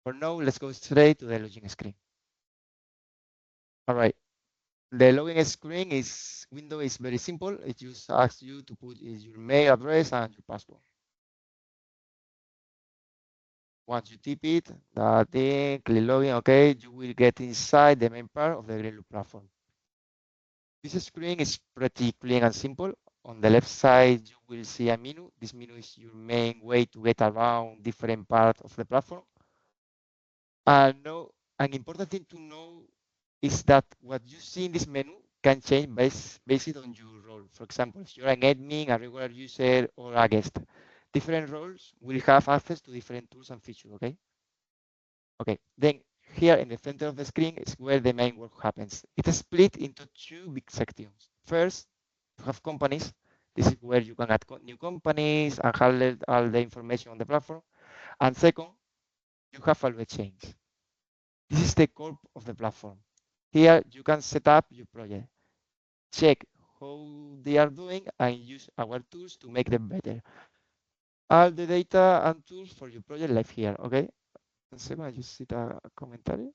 For now, let's go straight to the login screen. All right. The login screen window is very simple. It just asks you to put your mail address and your password. Once you type it, click login, okay, you will get inside the main part of the Greenloop platform. This screen is pretty clean and simple. On the left side, you will see a menu. This menu is your main way to get around different parts of the platform. Now, an important thing to know is that what you see in this menu can change based on your role. For example, if you're an admin, a regular user, or a guest, different roles will have access to different tools and features, okay? Okay, then here in the center of the screen is where the main work happens. It's split into two big sections. First, you have companies. This is where you can add new companies and handle all the information on the platform. And second, you have value chains. This is the core of the platform. Here you can set up your project, check how they are doing, and use our tools to make them better. All the data and tools for your project live here, okay? One second, I just see a commentary.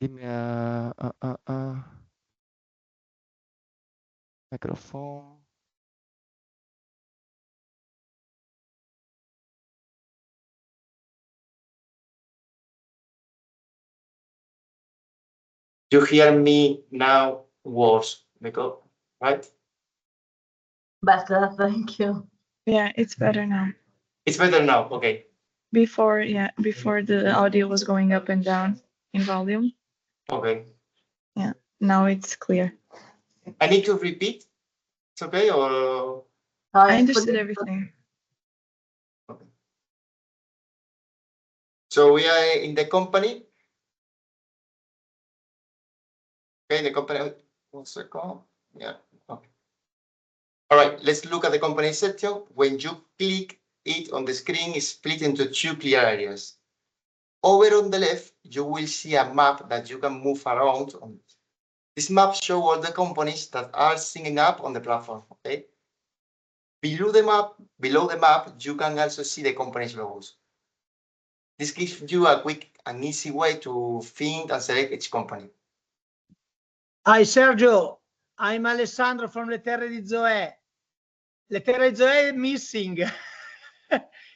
Give me a microphone. You hear me now worse, right? Better, thank you. Yeah, it's better now. It's better now, okay. Before the audio was going up and down in volume. Okay. Yeah, now it's clear. I need to repeat. It's okay, or I understood everything. okay. So we are in the company. Okay, the company. 1 second. Yeah. Okay. All right. Let's look at the company section. When you click it on the screen, it's split into two clear areas. Over on the left, you will see a map that you can move around on. This map shows all the companies that are signing up on the platform. Okay. Below the map, you can also see the company's logos. This gives you a quick and easy way to find and select each company. Hi, Sergio. I'm Alessandro from 𝗵𝗲𝘁𝗲𝗿𝗄. 𝗵𝗲𝘁𝗲𝗄𝗿 is missing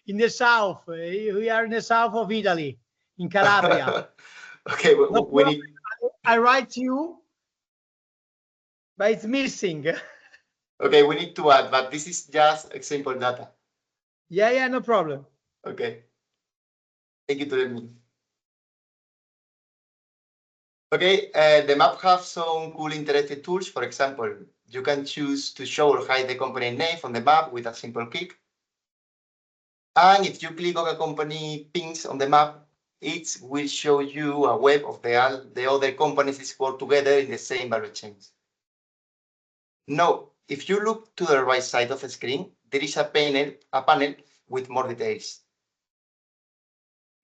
in the south. We are in the south of Italy, in Calabria. Okay, we need. I write you, but it's missing. Okay, we need to add, but this is just example data. Yeah, no problem. Okay. Thank you to me. Okay, the map has some cool interactive tools. For example, you can choose to show or hide the company name from the map with a simple click. And if you click on a company pins on the map, it will show you a web of the other companies that work together in the same value chains. Now, if you look to the right side of the screen, there is a panel with more details.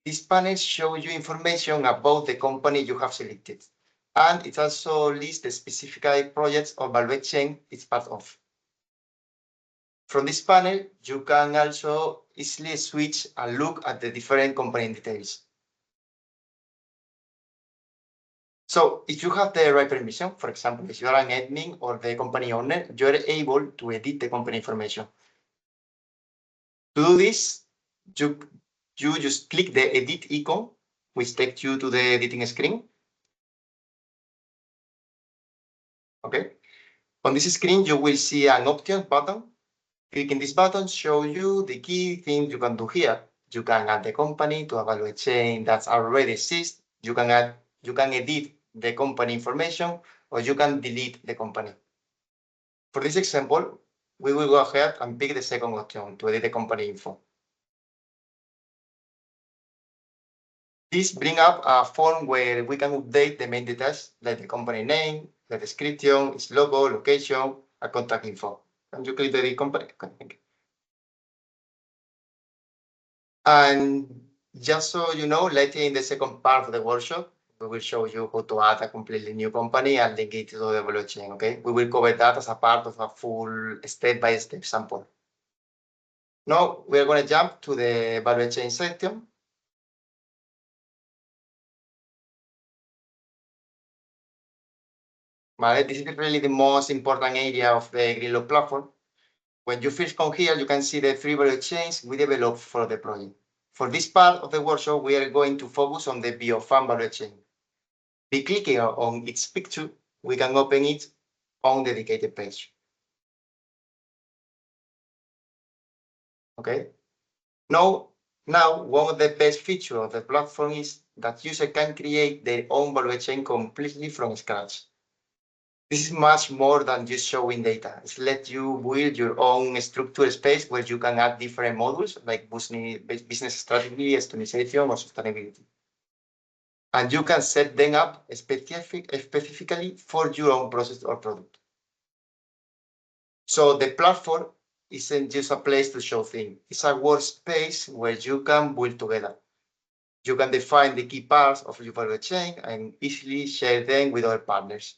This panel shows you information about the company you have selected, and it also lists the specific projects or value chain it's part of. From this panel, you can also easily switch and look at the different company details. So if you have the right permission, for example, if you are an admin or the company owner, you are able to edit the company information. To do this, you just click the edit icon, which takes you to the editing screen. Okay. On this screen, you will see an options button. Clicking this button shows you the key things you can do here. You can add the company to a value chain that already exists. You can edit the company information, or you can delete the company. For this example, we will go ahead and pick the second option to edit the company info. This brings up a form where we can update the main details, like the company name, the description, its logo, location, and contact info. Can you click the edit company? Okay. And just so you know, later in the second part of the workshop, we will show you how to add a completely new company and link it to the value chain, okay? We will cover that as a part of a full step-by-step sample. Now we're going to jump to the value chain section. This is really the most important area of the Gridlock platform. When you first come here, you can see the 3 value chains we developed for the project. For this part of the workshop, we are going to focus on the biofarm value chain. By clicking on its picture, we can open it on the dedicated page. Okay. Now, one of the best features of the platform is that users can create their own value chain completely from scratch. This is much more than just showing data. It lets you build your own structure space where you can add different modules like business strategy, optimization, or sustainability. And you can set them up specifically for your own process or product. So the platform isn't just a place to show things. It's a workspace where you can build together. You can define the key parts of your value chain and easily share them with other partners.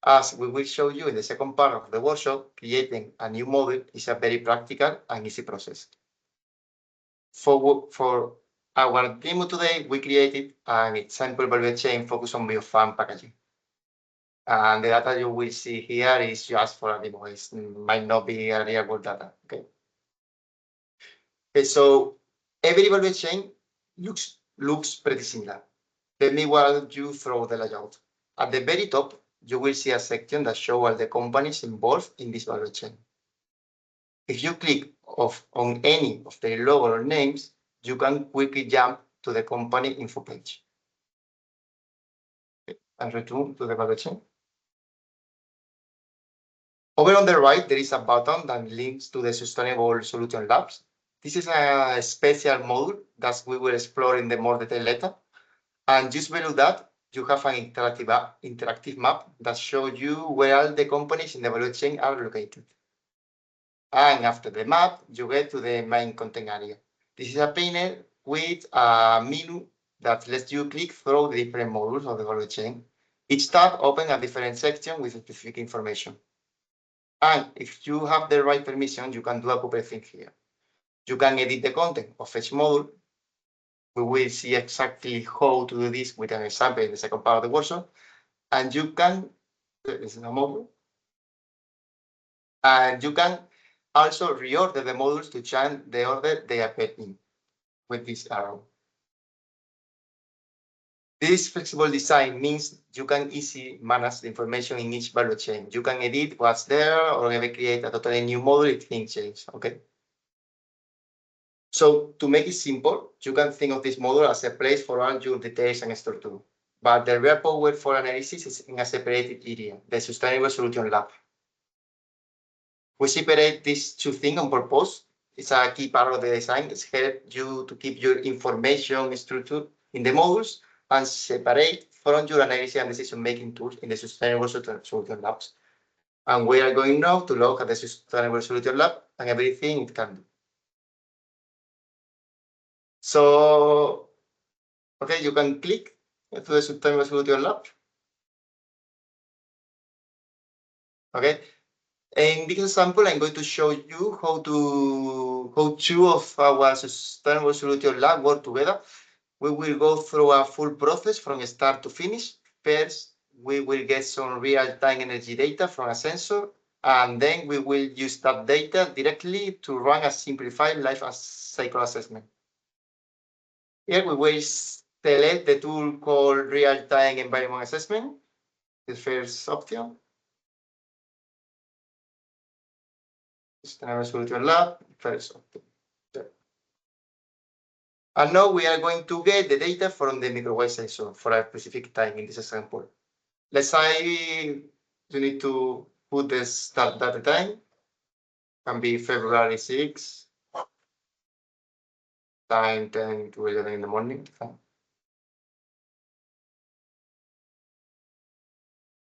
As we will show you in the second part of the workshop, creating a new model is a very practical and easy process. For our demo today, we created an example value chain focused on biofarm packaging. And the data you will see here is just for a demo. It might not be a real world data. Okay. So every value chain looks pretty similar. Let me walk you through the layout. At the very top, you will see a section that shows all the companies involved in this value chain. If you click on any of their logo or names, you can quickly jump to the company info page. Okay. And return to the value chain. Over on the right, there is a button that links to the Sustainable Solution Labs. This is a special module that we will explore in the more detail later. And just below that, you have an interactive map that shows you where all the companies in the value chain are located. And after the map, you get to the main content area. This is a panel with a menu that lets you click through the different modules of the value chain. Each tab opens a different section with specific information. And if you have the right permission, you can do a couple of things here. You can edit the content of each module. We will see exactly how to do this with an example in the second part of the workshop. And you can, this is a module. And you can also reorder the modules to change the order they appear in with this arrow. This flexible design means you can easily manage the information in each value chain. You can edit what's there or even create a totally new module if things change, okay? So to make it simple, you can think of this module as a place for all your details and structure. But the real power for analysis is in a separated area, the Sustainable Solution Lab. We separate these two things on purpose. It's a key part of the design. It's help you to keep your information structure in the modules and separate from your analysis and decision-making tools in the Sustainable Solution Labs. And we are going now to look at the Sustainable Solution Lab and everything it can do. So, okay, you can click to the Sustainable Solution Lab. Okay. In this example, I'm going to show you how two of our Sustainable Solution Lab work together. We will go through a full process from start to finish. First, we will get some real-time energy data from a sensor, and then we will use that data directly to run a simplified life cycle assessment. Here we will select the tool called Real-Time Environment Assessment, the first option. Sustainable Solution Lab, first option. And now we are going to get the data from the microwave sensor for a specific time in this example. Let's say you need to put the start data time. Can be February 6, time 10 to 11 in the morning.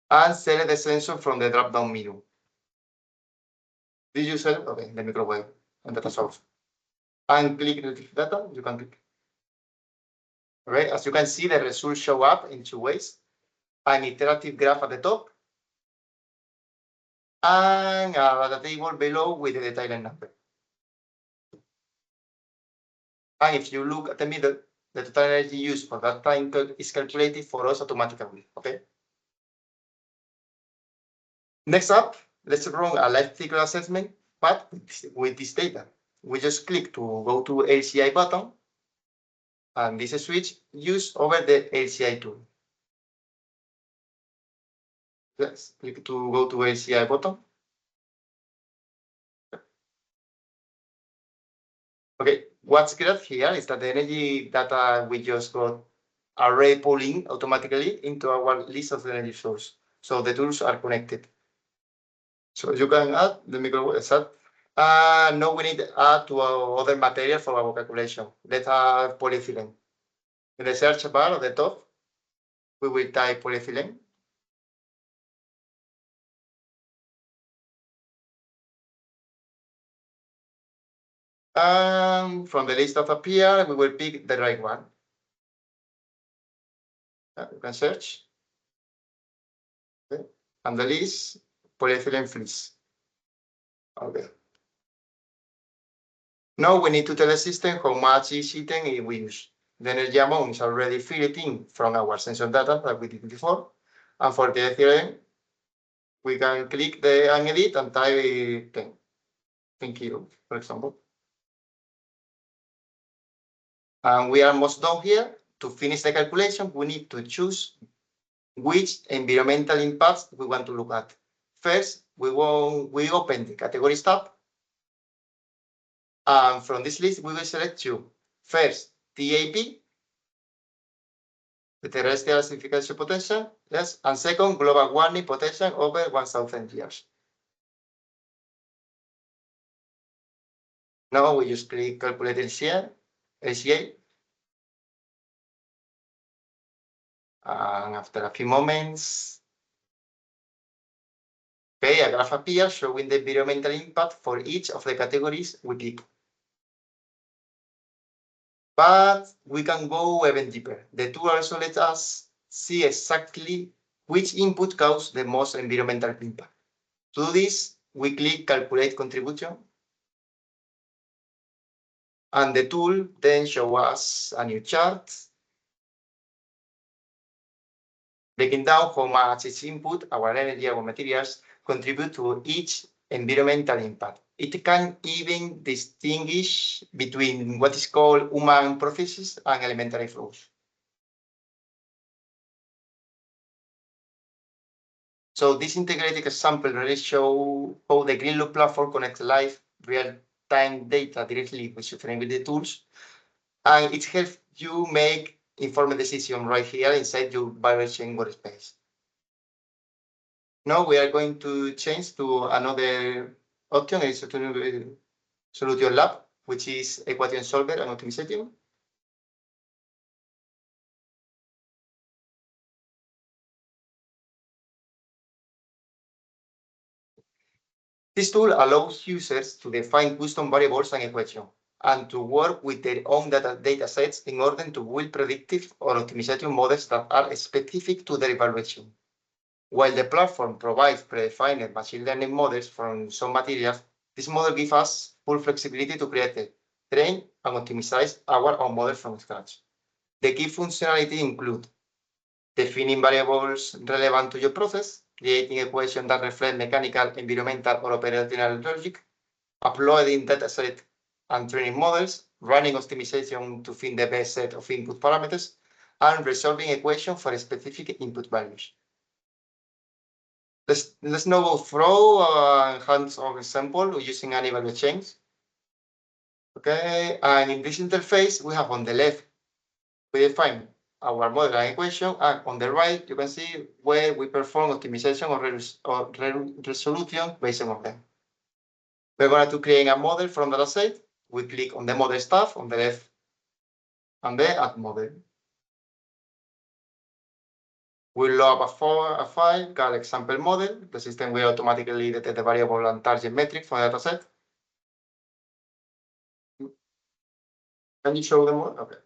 And select the sensor from the drop-down menu. Did you select? Okay, the microwave and data source. And click Retrieve Data, you can click. Okay, as you can see, the results show up in two ways. An interactive graph at the top and a data table below with the detailed number. And if you look at the middle, the total energy used for that time is calculated for us automatically. Okay. Next up, let's run a life cycle assessment, but with this data. We just click to go to LCI button, and this switch used over the LCI tool. Let's click to go to LCI button. Okay, what's great here is that the energy data we just got array pulling automatically into our list of energy source. So the tools are connected. So you can add the micro set. No, we need to add to other material for our calculation. Let's add polyethylene. In the search bar at the top, we will type polyethylene. And from the list of appear, we will pick the right one. You can search. Okay. And the list, polyethylene fleece. Okay. Now we need to tell the system how much each item we use. The energy amount is already filled in from our sensor data that we did before. And for the ethylene, we can click the and edit and type 10 kilos, for example. And we are almost done here. To finish the calculation, we need to choose which environmental impacts we want to look at. First, we open the categories tab. And from this list, we will select two. First, TAP, the terrestrial acidification potential, yes, and second, global warming potential over 1,000 years. Now we just click calculate LCA. And after a few moments, okay, a graph appears showing the environmental impact for each of the categories we click. But we can go even deeper. The tool also lets us see exactly which input caused the most environmental impact. To do this, we click calculate contribution. And the tool then shows us a new chart breaking down how much each input, our energy, our materials, contribute to each environmental impact. It can even distinguish between what is called human processes and elementary flows. So this integrated example really shows how the Greenloop platform connects live real-time data directly with sustainability tools, and it helps you make informed decisions right here inside your bioeconomy workspace. Now we are going to change to another option, is to Solution Lab, which is equation solver and optimization. This tool allows users to define custom variables and equations and to work with their own data sets in order to build predictive or optimization models that are specific to their evaluation. While the platform provides predefined machine learning models from some materials, this model gives us full flexibility to create, train, and optimize our own model from scratch. The key functionality include defining variables relevant to your process, creating equations that reflect mechanical, environmental, or operational logic, uploading dataset and training models, running optimization to find the best set of input parameters, and resolving equations for specific input values. Let's now go through a hands-on example using an evaluate chains. Okay, and in this interface, we have on the left, we define our model and equation, and on the right, you can see where we perform optimization or resolution based on them. We're going to create a model from the dataset. We click on the model stuff on the left and then add model. We'll load up a file called example model. The system will automatically detect the variable and target metric from the dataset. Can you show the model? Okay.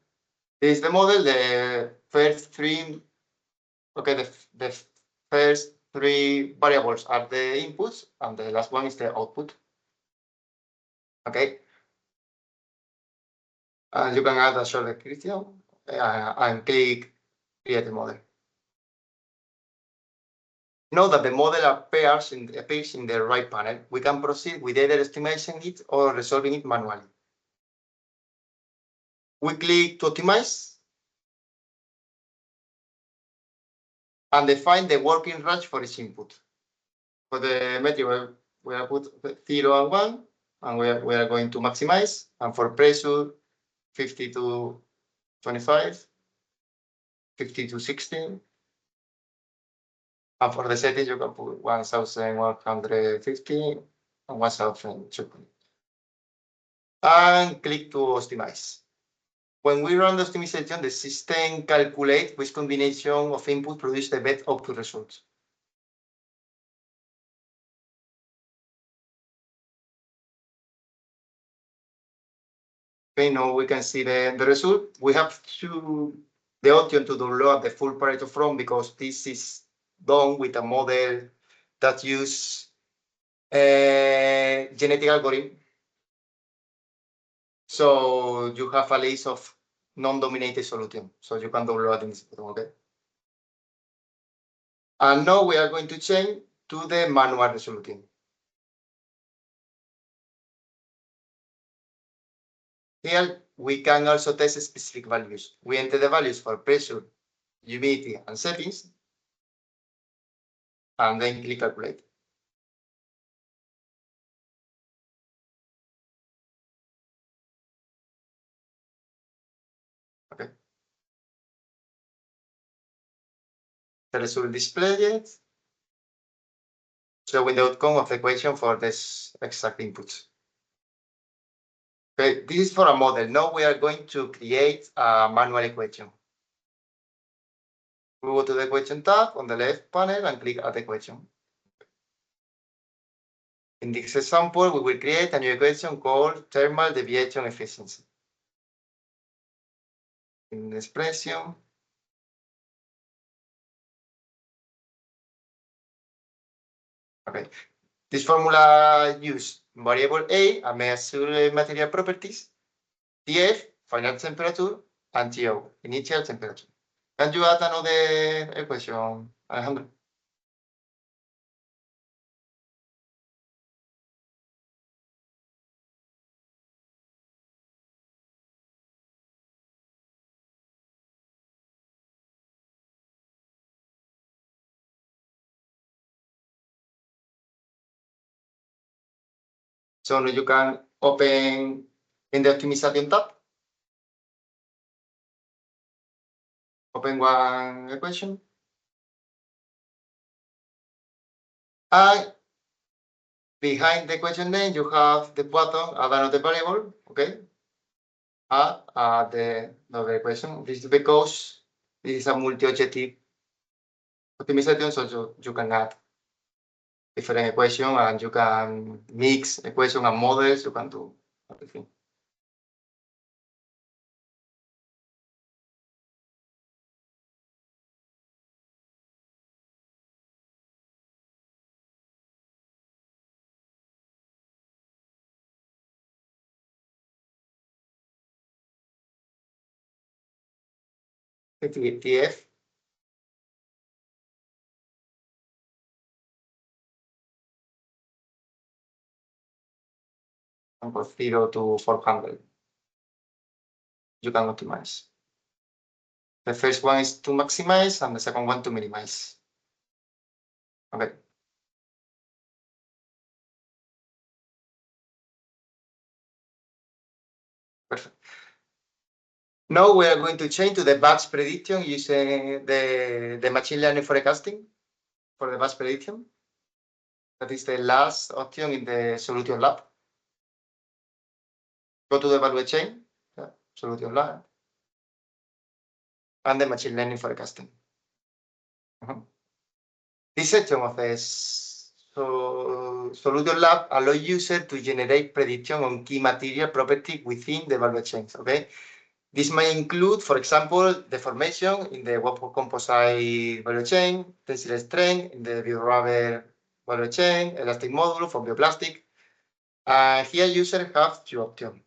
This is the model. The first three, okay, the first three variables are the inputs, and the last one is the output. Okay. And you can add a short description and click create a model. Note that the model appears in the right panel. We can proceed with either estimating it or resolving it manually. We click to optimize and define the working range for each input. For the metric, we are put 0 and 1, and we are going to maximize. And for pressure, 50 to 25, 50 to 16. And for the settings, you can put 1,150 and 1,200. And click to optimize. When we run the optimization, the system calculates which combination of input produce the best output results. Okay, now we can see the result. We have the option to download the full Pareto from, because this is done with a model that uses genetic algorithm. So you have a list of non-dominated solutions. So you can download in this button, okay? And now we are going to change to the manual resolution. Here we can also test specific values. We enter the values for pressure, humidity, and settings, and then click calculate. Okay. The result displayed, showing the outcome of the equation for this exact inputs. Okay, this is for a model. Now we are going to create a manual equation. We go to the equation tab on the left panel and click add equation. In this example, we will create a new equation called thermal deviation efficiency. In the expression, okay. This formula uses variable A, a measure material properties, 𝗙, final temperature, and 𝗙, initial temperature. Can you add another equation, Alejandro? So now you can open in the optimization tab. Open one equation. And behind the equation name, you have the button add another variable, okay? Add the other equation. This is because this is a multi-objective optimization, so you can add different equations and you can mix equations and models. You can do everything. 𝗙 and for 0 to 400. You can optimize. The first one is to maximize and the second one to minimize. Okay. Perfect. Now we are going to change to the batch prediction using the machine learning forecasting for the batch prediction. That is the last option in the solution lab. Go to the value chain, solution lab, and the machine learning forecasting. This section of the solution lab allows users to generate prediction on key material property within the value chains. Okay. This may include, for example, deformation in the web composite value chain, tensile strength in the biorubber value chain, elastic modulus for bioplastic. Here users have two options.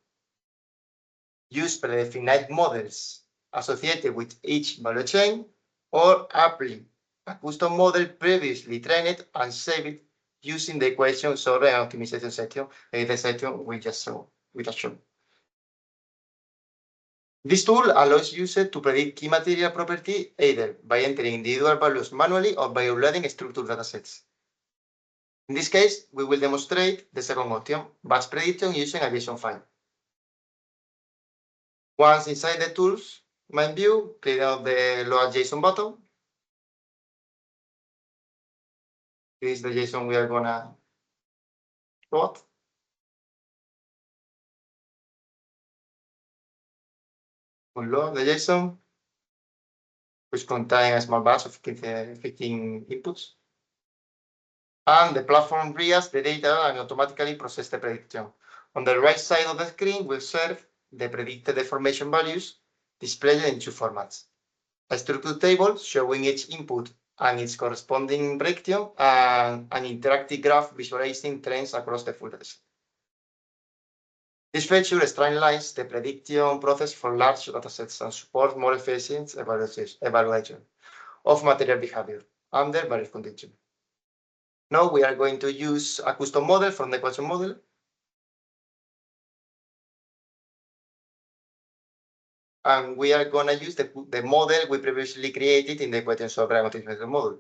use predefined models associated with each value chain, or apply a custom model previously trained and saved using the equation solver and optimization section, the section we just saw. This tool allows users to predict key material property either by entering individual values manually or by uploading structured datasets. In this case, we will demonstrate the second option, batch prediction using a JSON file. Once inside the tools main view, click on the load JSON button. This is the JSON we are gonna plot. Unload the JSON, which contains a small batch of 15 inputs. And the platform reads the data and automatically processes the prediction. On the right side of the screen, we'll serve the predicted deformation values displayed in two formats. A structured table showing each input and its corresponding prediction, and an interactive graph visualizing trends across the full dataset. This feature streamlines the prediction process for large datasets and supports more efficient evaluation of material behavior under various conditions. Now we are going to use a custom model from the equation model. And we are going to use the model we previously created in the equation solver and optimization model.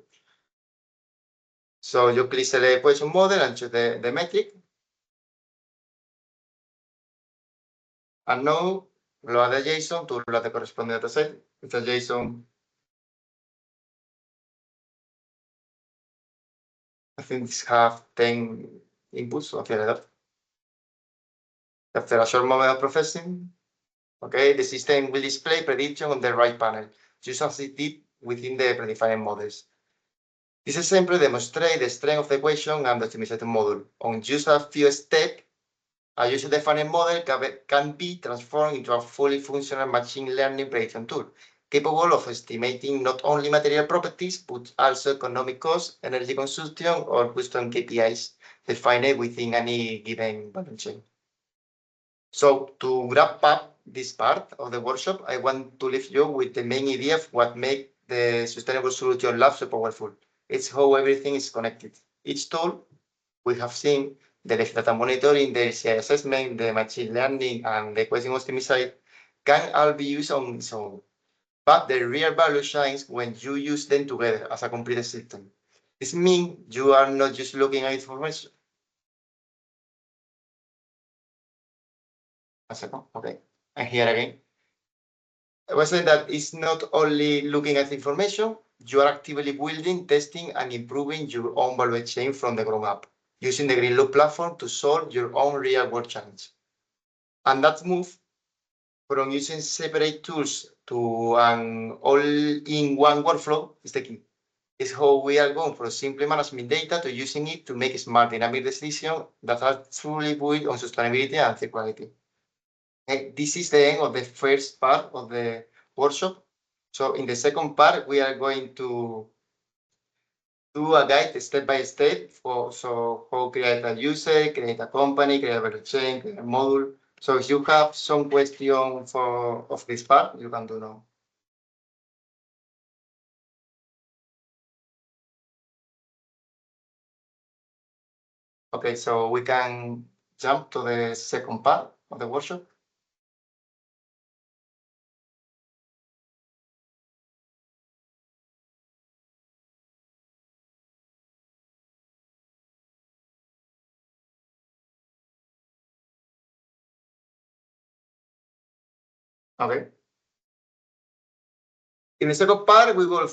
So you click the equation model and choose the metric. And now load the JSON to load the corresponding dataset. It's a JSON. I think this have 10 inputs, something like that. After a short moment of processing, okay, the system will display prediction on the right panel, just as it did within the predefined models. This example demonstrates the strength of the equation and the optimization model. On just a few steps, a user-defined model can be transformed into a fully functional machine learning prediction tool, capable of estimating not only material properties, but also economic costs, energy consumption, or custom KPIs defined within any given value chain. So to wrap up this part of the workshop, I want to leave you with the main idea of what makes the Sustainable Solution Lab so powerful. It's how everything is connected. Each tool we have seen, the data monitoring, the CI assessment, the machine learning, and the equation optimization can all be used on its own. But the real value shines when you use them together as a complete system. This means you are not just looking at information. A second, okay. And here again. I was saying that it's not only looking at information, you are actively building, testing, and improving your own value chain from the ground up, using the Greenloop platform to solve your own real-world challenge. And that move from using separate tools to an all-in-one workflow is the key. It's how we are going from simply managing data to using it to make smart, dynamic decisions that are truly built on sustainability and circularity. And this is the end of the first part of the workshop. So in the second part, we are going to do a guide step by step for how create a user, create a company, create a value chain, create a module. So if you have some question of this part, you can do now. Okay, so we can jump to the second part of the workshop. Okay. In the second part, we will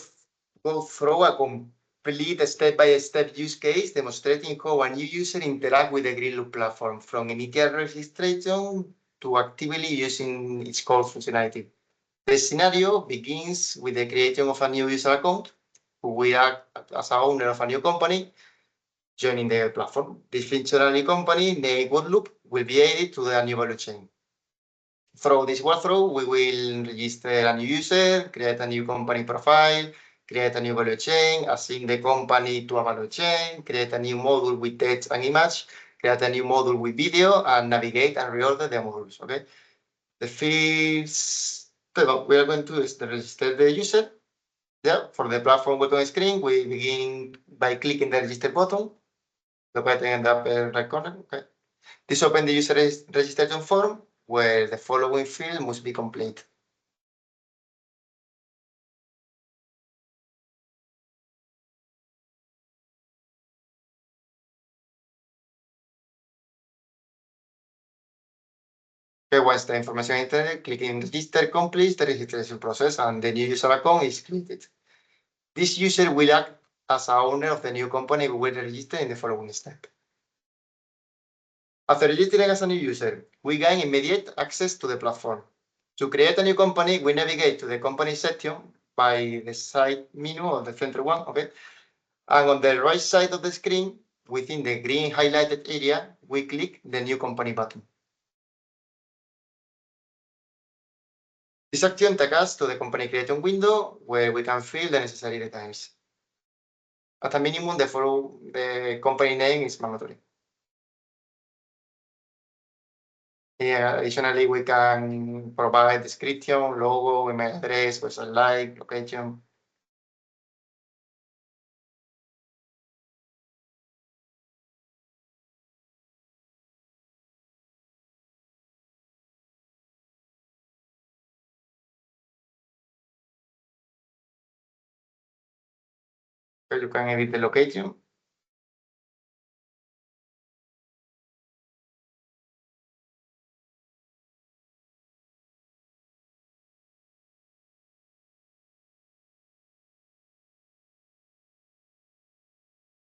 go through a complete step-by-step use case demonstrating how a new user interacts with the Greenloop platform from initial registration to actively using its core functionality. The scenario begins with the creation of a new user account, who will act as an owner of a new company, joining the platform. This functionality company named Greenloop will be added to the new value chain. Through this workflow, we will register a new user, create a new company profile, create a new value chain, assign the company to a value chain, create a new module with text and image, create a new module with video, and navigate and reorder the modules, okay? The fields we are going to is to register the user. Yeah, for the platform welcome screen, we begin by clicking the register button located in the upper right corner. Okay. This opens the user registration form where the following field must be complete. Okay, once the information is entered, clicking register completes the registration process and the new user account is created. This user will act as a owner of the new company we will register in the following step. After registering as a new user, we gain immediate access to the platform. To create a new company, we navigate to the company section by the side menu or the center one, okay? And on the right side of the screen, within the green highlighted area, we click the new company button. This action takes us to the company creation window where we can fill the necessary details. At a minimum, the company name is mandatory. Yeah, additionally, we can provide description, logo, email address, website link, location. So you can edit the location.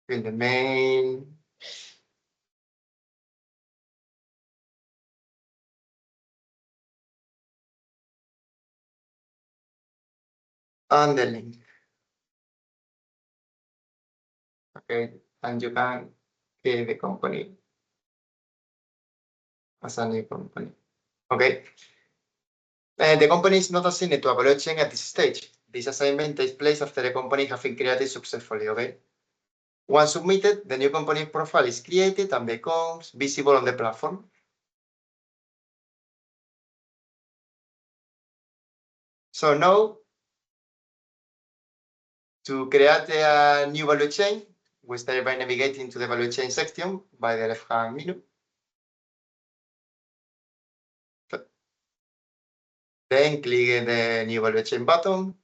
Fill the mail. And the link. Okay, and you can create the company as a new company. Okay. The company is not assigned to a blockchain at this stage. This assignment takes place after the company has been created successfully. Okay. Once submitted, the new company profile is created and becomes visible on the platform. So now, to create a new value chain, we start by navigating to the value chain section by the left-hand menu. Then click the new value chain button,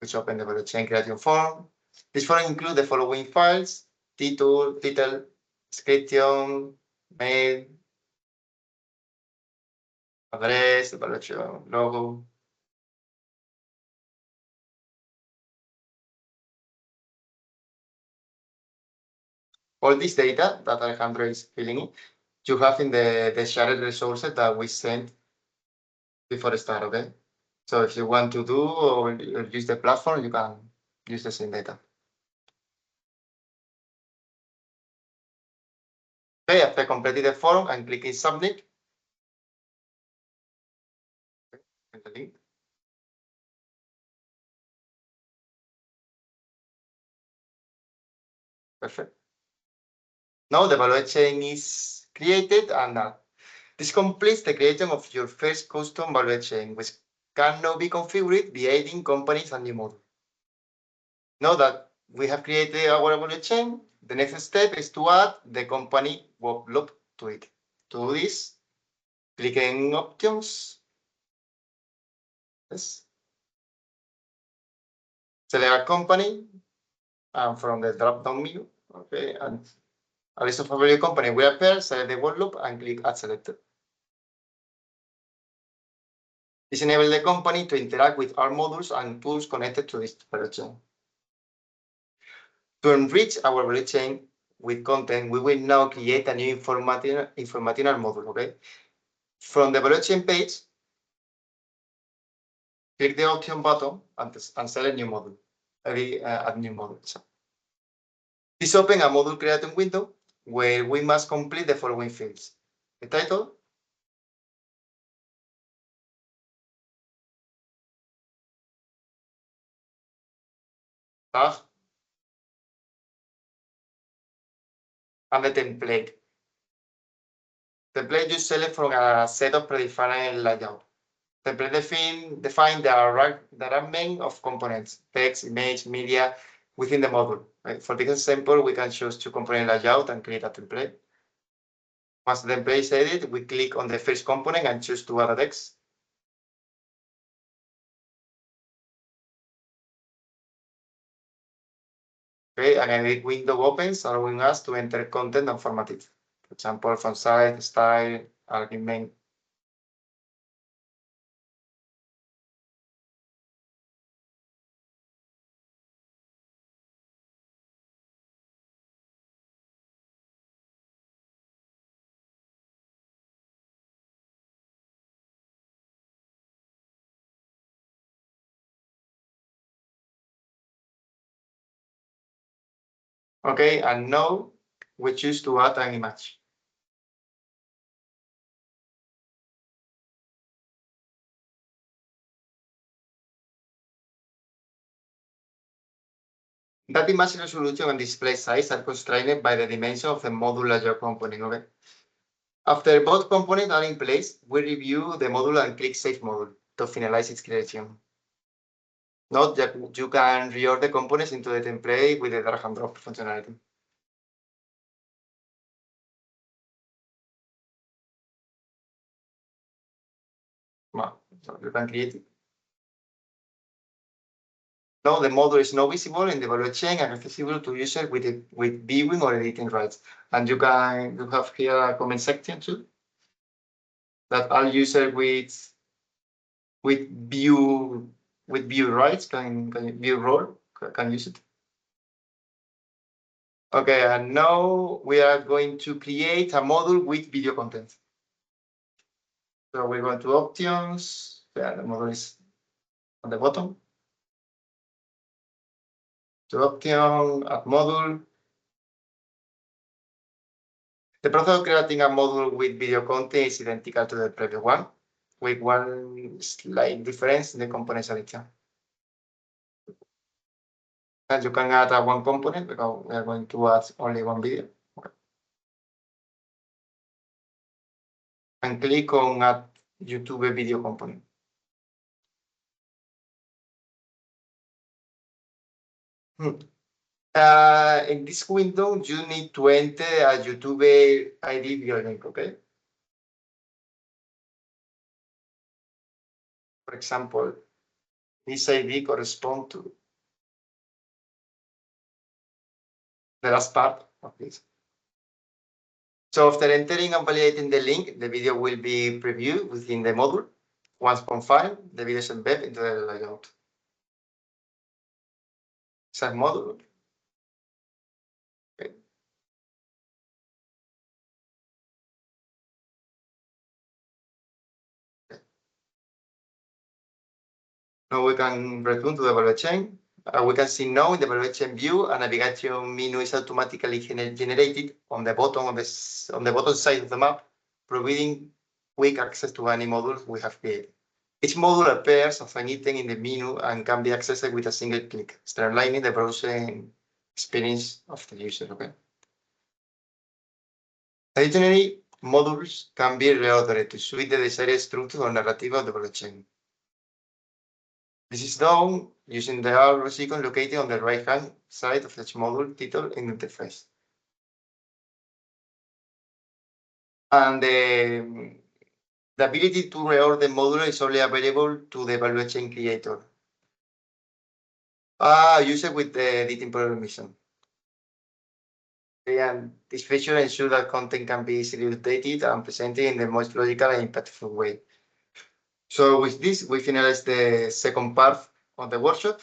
which opens the value chain creation form. This form includes the following files: title, description, mail, address, the value chain logo. All this data that Alejandro is filling in, you have in the shared resources that we sent before the start, okay? So if you want to do or use the platform, you can use the same data. Okay, after completing the form and clicking submit, the link. Perfect. Now the value chain is created and this completes the creation of your first custom value chain, which can now be configured via adding companies and new models. Now that we have created our value chain, the next step is to add the company workflow to it. To do this, click in options. Yes. Select a company, and from the drop-down menu, okay, and a list of available company will appear. Select the workflow and click Add Selected. This enables the company to interact with our modules and tools connected to this value chain. To enrich our value chain with content, we will now create a new informational module, okay? From the value chain page, click the option button and select new module. Add new module. So this opens a module creating window where we must complete the following fields: the title, tag, and the template. Template you select from a set of predefined layout. Template define the arrangement of components, text, image, media within the module. Right? For this example, we can choose two component layout and create a template. Once the template is edited, we click on the first component and choose to add a text. Okay, and a window opens, allowing us to enter content and format it. For example, font size, style, argument. Okay, and now we choose to add an image. That image resolution and display size are constrained by the dimension of the module layout component. Okay. After both components are in place, we review the module and click Save Module to finalize its creation. Note that you can reorder the components into the template with the drag and drop functionality. Well, so you can create it. Now the module is now visible in the value chain and accessible to users with viewing or editing rights. And you have here a comment section too, that all users with view rights can view role can use it. Okay, and now we are going to create a module with video content. So we're going to options. Yeah, the module is on the bottom. To option, add module. The process of creating a module with video content is identical to the previous one, with one slight difference in the component selection. And you can add one component because we are going to add only one video. Okay. And click on Add YouTube video component. In this window, you need to enter a YouTube ID via link, okay? For example, this ID corresponds to the last part of this. So after entering and validating the link, the video will be previewed within the module. Once confirmed, the video is embedded into the layout. Save module. Okay. Now we can return to the value chain. We can see now in the value chain view, a navigation menu is automatically generated on the bottom side of the map, providing quick access to any modules we have created. Each module appears as an item in the menu and can be accessed with a single click, streamlining the browsing experience of the user. Okay. Additionally, modules can be reordered to suit the desired structure or narrative of the value chain. This is done using the arrow icon located on the right-hand side of each module title in the interface. And the ability to reorder the module is only available to the value chain creator. User with the editing permission. And this feature ensures that content can be easily updated and presented in the most logical and impactful way. So with this, we finalize the second part of the workshop.